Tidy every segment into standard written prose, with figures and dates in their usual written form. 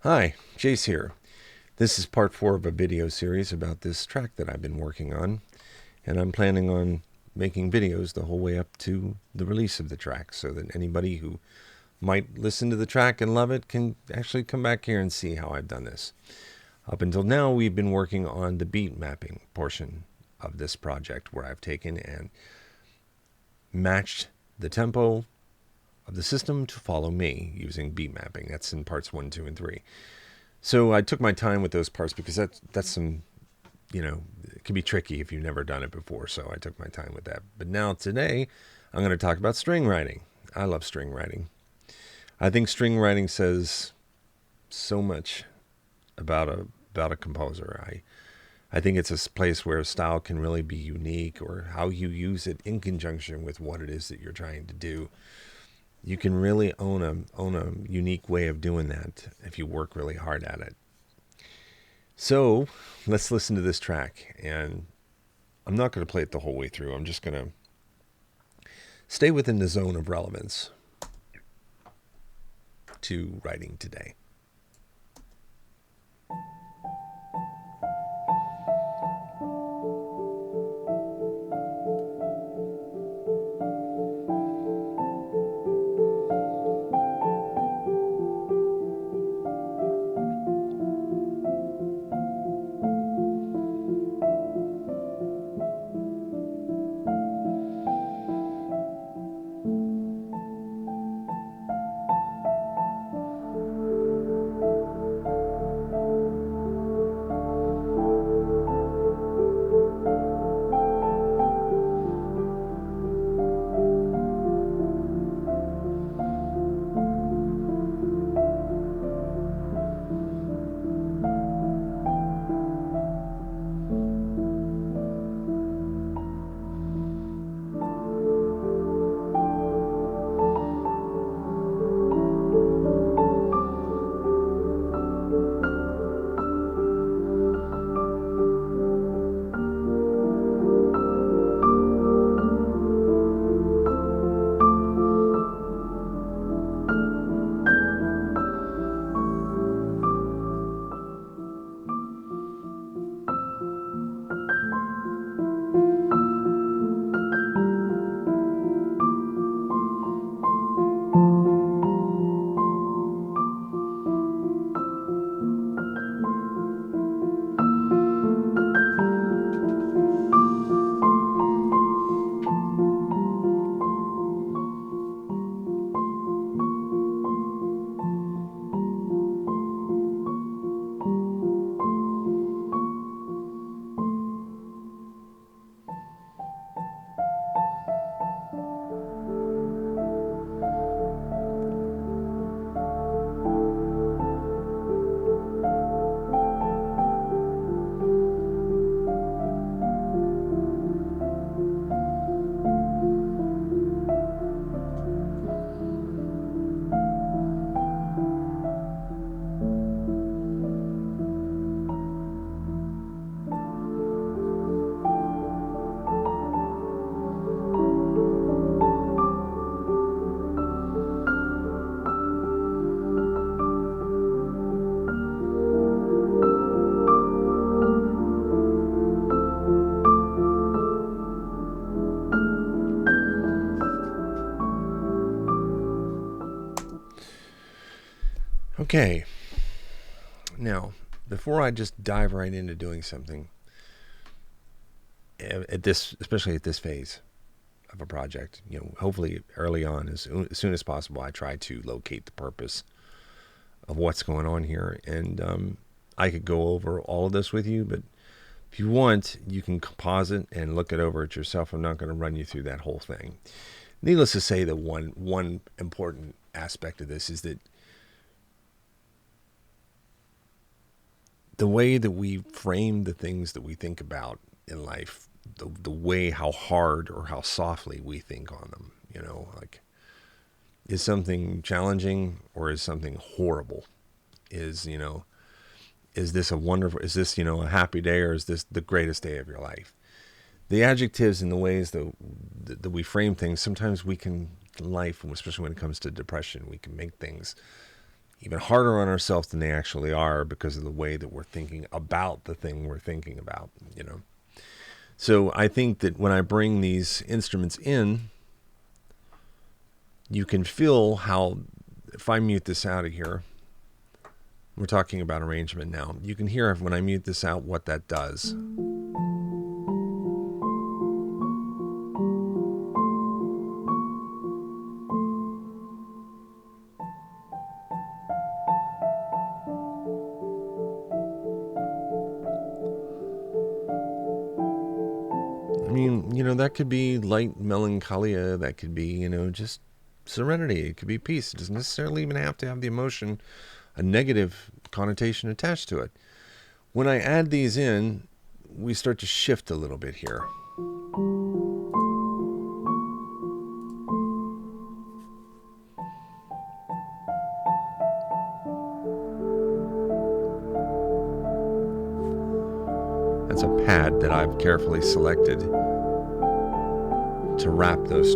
Hi, Jace here. This is part 4 of a video series about this track that I've been working on, and I'm planning on making videos the whole way up to the release of the track so that anybody who might listen to the track and love it can actually come back here and see how I've done this. Up until now, we've been working on the beat mapping portion of this project where I've taken and matched the tempo of the system to follow me using beat mapping. That's in parts 1, 2, and 3. So I took my time with those parts because that's some, it can be tricky if you've never done it before. So I took my time with that. But now today, I'm going to talk about string writing. I love string writing. I think string writing says so much about a composer. I think it's a place where a style can really be unique, or how you use it in conjunction with what it is that you're trying to do. You can really own a unique way of doing that if you work really hard at it. So let's listen to this track, and I'm not going to play it the whole way through. I'm just going to stay within the zone of relevance to writing today. Okay, now before I just dive right into doing something at this, especially at this phase of a project, hopefully early on, as soon as possible, I try to locate the purpose of what's going on here, and I could go over all of this with you, but if you want, you can pause it and look it over it yourself. I'm not going to run you through that whole thing. Needless to say, that one important aspect of this is that the way that we frame the things that we think about in life, the way how hard or how softly we think on them, like, is something challenging or is something horrible? Is this a wonderful, is this, a happy day, or is this the greatest day of your life? The adjectives and the ways that we frame things, sometimes we can, life, especially when it comes to depression, we can make things even harder on ourselves than they actually are because of the way that we're thinking about the thing we're thinking about, you know. So I think that when I bring these instruments in, you can feel how, if I mute this out of here, we're talking about arrangement now. You can hear when I mute this out what that does. I mean, you know, that could be light melancholia. That could be, you know, just serenity. It could be peace. It doesn't necessarily even have to have the emotion, a negative connotation attached to it. When I add these in, we start to shift a little bit here. That's a pad that I've carefully selected to wrap those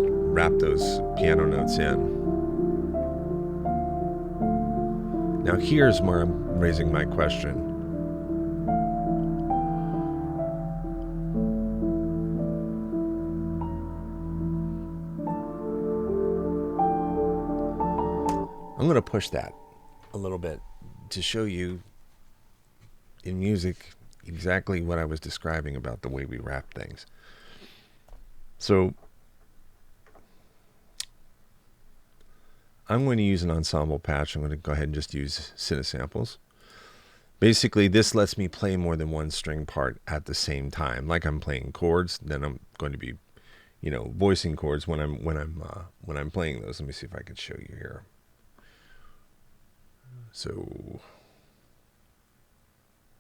piano notes in. Now here's where I'm raising my question. I'm going to push that a little bit to show you in music exactly what I was describing about the way we wrap things. So I'm going to use an ensemble patch. I'm going to go ahead and just use Cinesamples. Basically, this lets me play more than one string part at the same time. Like I'm playing chords, then I'm going to be, you know, voicing chords when I'm playing those. Let me see if I can show you here. So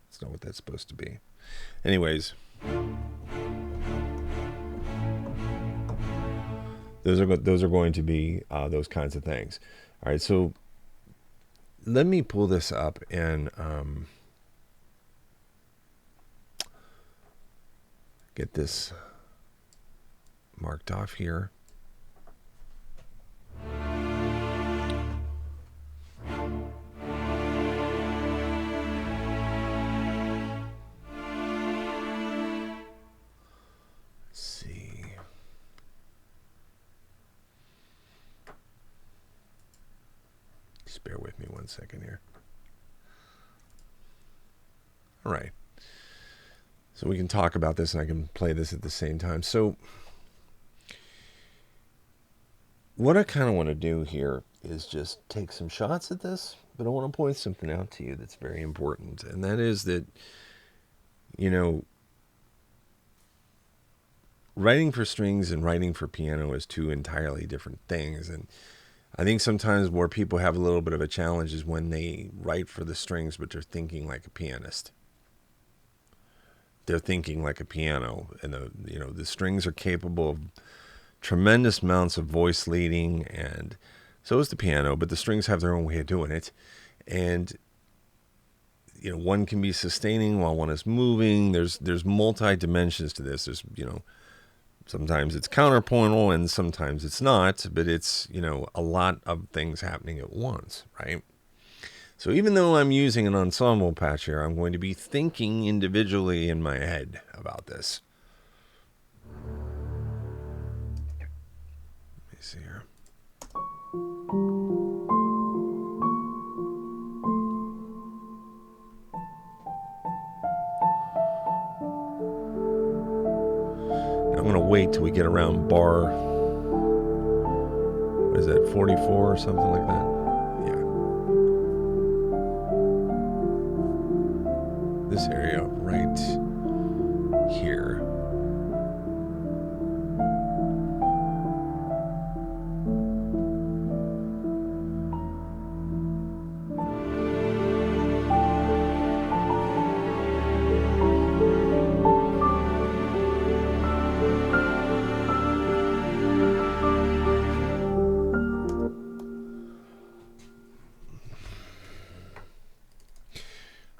that's not what that's supposed to be. Anyways, those are going to be those kinds of things. All right, so let me pull this up and get this marked off here. Just bear with me 1 second here. All right. So we can talk about this and I can play this at the same time. So what I kind of want to do here is just take some shots at this, but I want to point something out to you that's very important. And that is that, you know, writing for strings and writing for piano is two entirely different things. And I think sometimes where people have a little bit of a challenge is when they write for the strings, but they're thinking like a pianist. They're thinking like a piano, and the strings are capable of tremendous amounts of voice leading, and so is the piano, but the strings have their own way of doing it. And one can be sustaining while one is moving. There's multi dimensions to this. There's sometimes it's counterpointal and sometimes it's not, but it's a lot of things happening at once, right? So even though I'm using an ensemble patch here, I'm going to be thinking individually in my head about this. Let me see here. I'm going to wait till we get around bar, what is that, 44 or something like that? This area right here.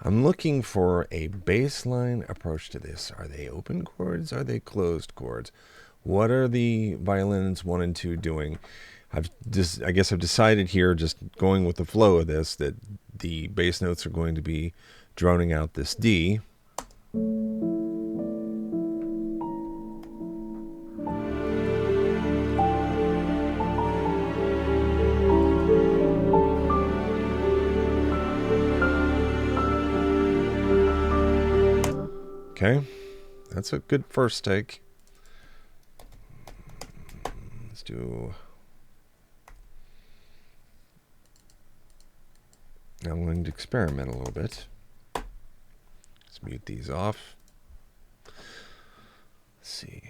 I'm looking for a baseline approach to this. Are they open chords? Are they closed chords? What are the violins 1 and 2 doing? I guess I've decided here, just going with the flow of this, that the bass notes are going to be droning out this D. Okay, that's a good first take. Let's do... Now I'm going to experiment a little bit. Let's mute these off. Let's see.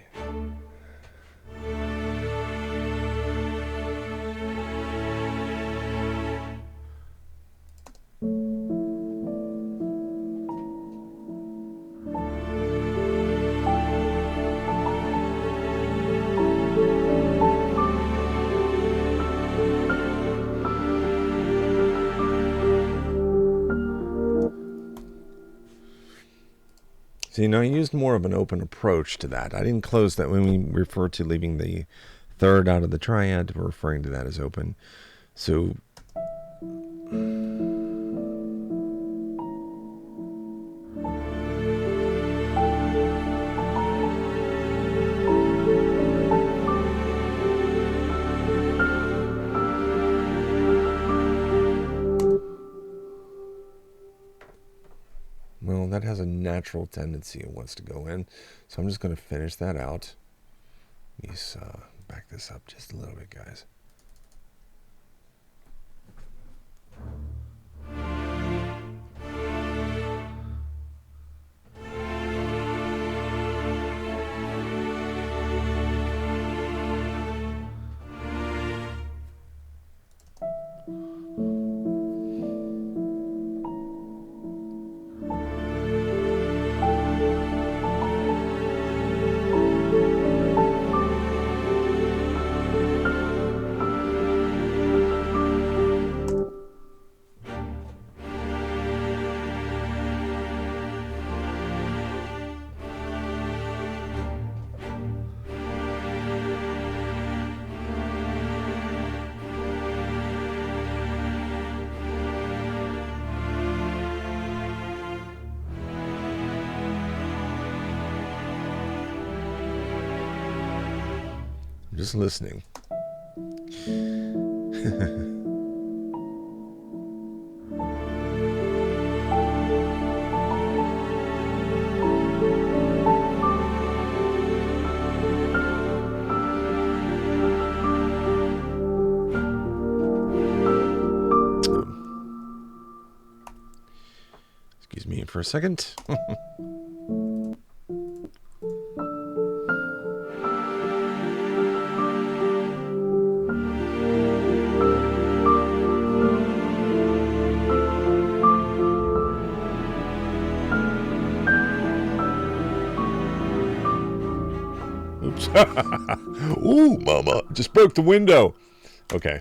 See, now I used more of an open approach to that. I didn't close that. When we refer to leaving the third out of the triad, we're referring to that as open. So... Well, that has a natural tendency it wants to go in. So I'm just going to finish that out. Let me back this up just a little bit, guys. I'm just listening. Excuse me for a second. Oops. Ooh, mama. Just broke the window. Okay.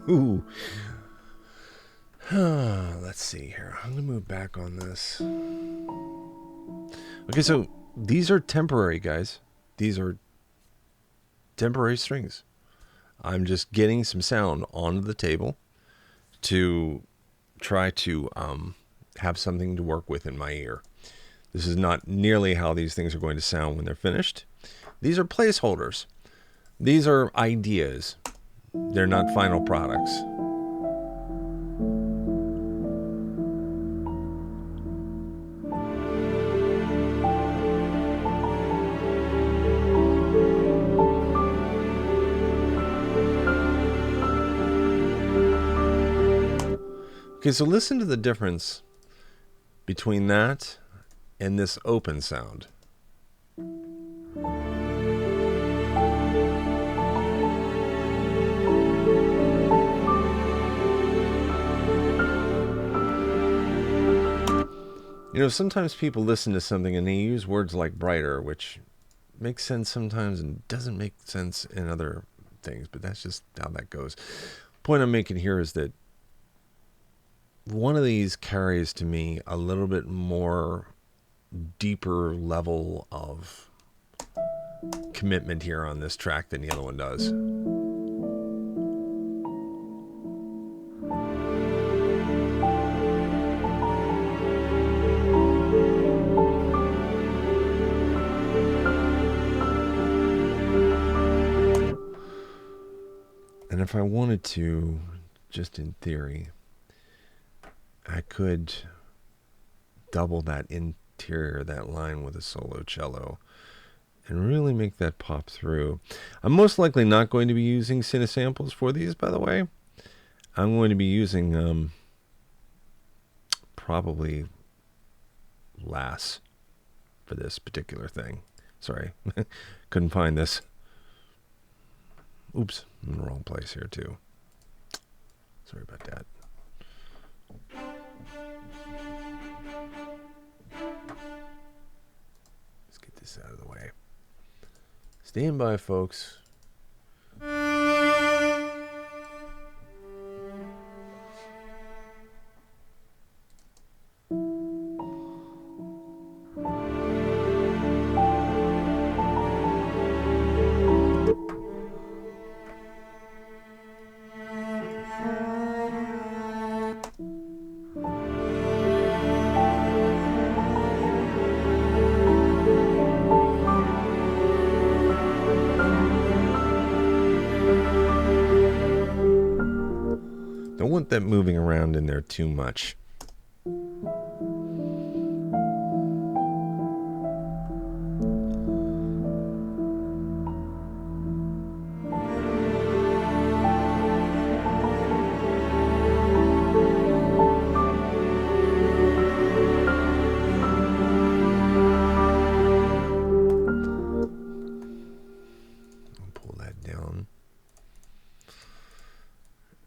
Ooh. Let's see here. I'm going to move back on this. Okay, so these are temporary, guys. These are temporary strings. I'm just getting some sound onto the table to try to have something to work with in my ear. This is not nearly how these things are going to sound when they're finished. These are placeholders. These are ideas. They're not final products. Okay, so listen to the difference between that and this open sound. You know, sometimes people listen to something and they use words like brighter, which makes sense sometimes and doesn't make sense in other things, but that's just how that goes. Point I'm making here is that one of these carries to me a little bit more deeper level of commitment here on this track than the other one does. And if I wanted to, just in theory, I could double that interior, that line with a solo cello, and really make that pop through. I'm most likely not going to be using Cinesamples for these, by the way. I'm going to be using probably Lass for this particular thing. Sorry, couldn't find this. Oops, I'm in the wrong place here too. Sorry about that. Let's get this out of the way. Stand by, folks. Don't want that moving around in there too much.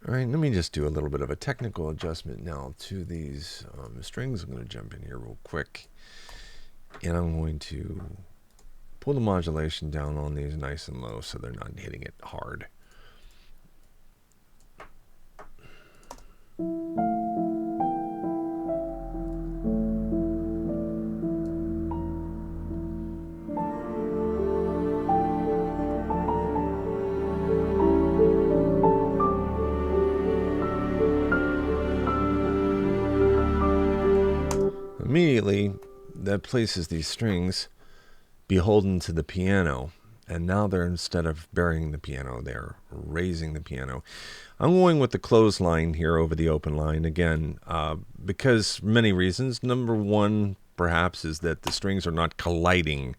All right, let me just do a little bit of a technical adjustment now to these strings. I'm going to jump in here real quick, and I'm going to pull the modulation down on these nice and low so they're not hitting it hard. Immediately, that places these strings beholden to the piano, and now they're, instead of burying the piano, they're raising the piano. I'm going with the closed line here over the open line again, because many reasons. Number one, perhaps, is that the strings are not colliding.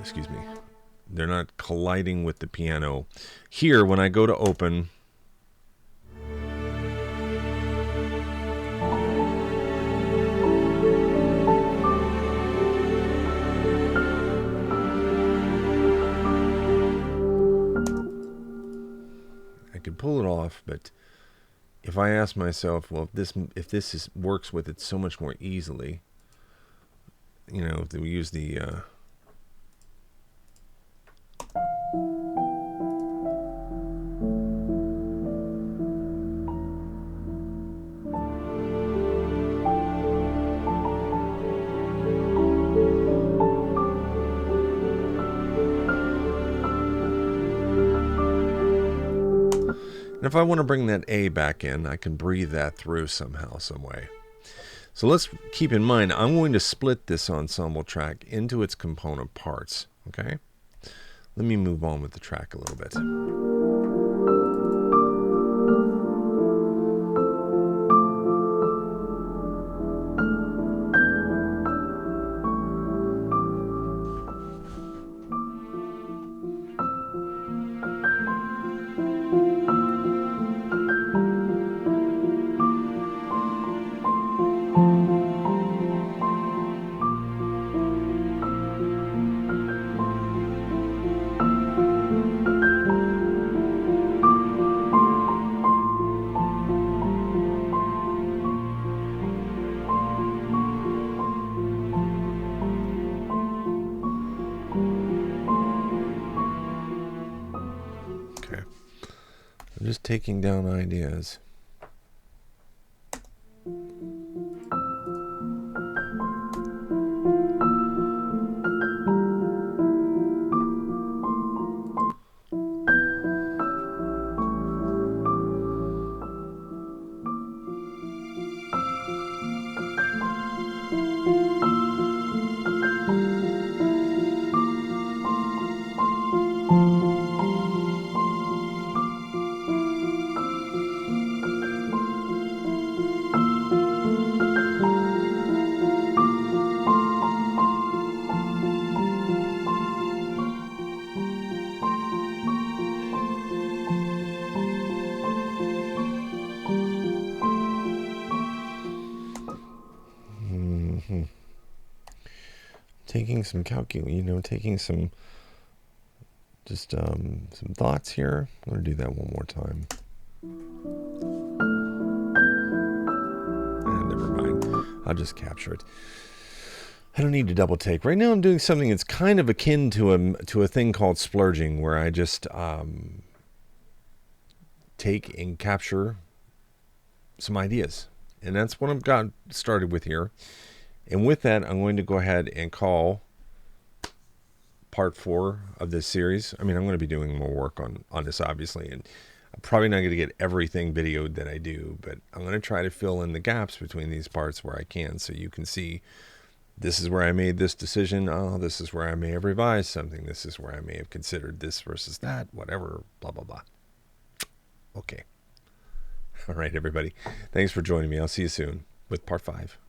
Excuse me. They're not colliding with the piano. Here, when I go to open, I could pull it off, but if I ask myself, well, if this works with it so much more easily, you know, if we use the and if I want to bring that A back in, I can breathe that through somehow, some way. So let's keep in mind, I'm going to split this ensemble track into its component parts, okay? Let me move on with the track a little bit. just taking down ideas. Taking some taking some some thoughts here. I'm going to do that one more time. Never mind. I'll just capture it. I don't need to double take. Right now I'm doing something that's kind of akin to a thing called splurging, where I just take and capture some ideas. And that's what I've got started with here. And with that, I'm going to go ahead and call part 4 of this series. I mean, I'm going to be doing more work on this, obviously, and I'm probably not going to get everything videoed that I do, but I'm going to try to fill in the gaps between these parts where I can, so you can see this is where I made this decision. Oh, this is where I may have revised something. This is where I may have considered this versus that, whatever, blah, blah, blah. Okay. All right, everybody. Thanks for joining me. I'll see you soon with part 5.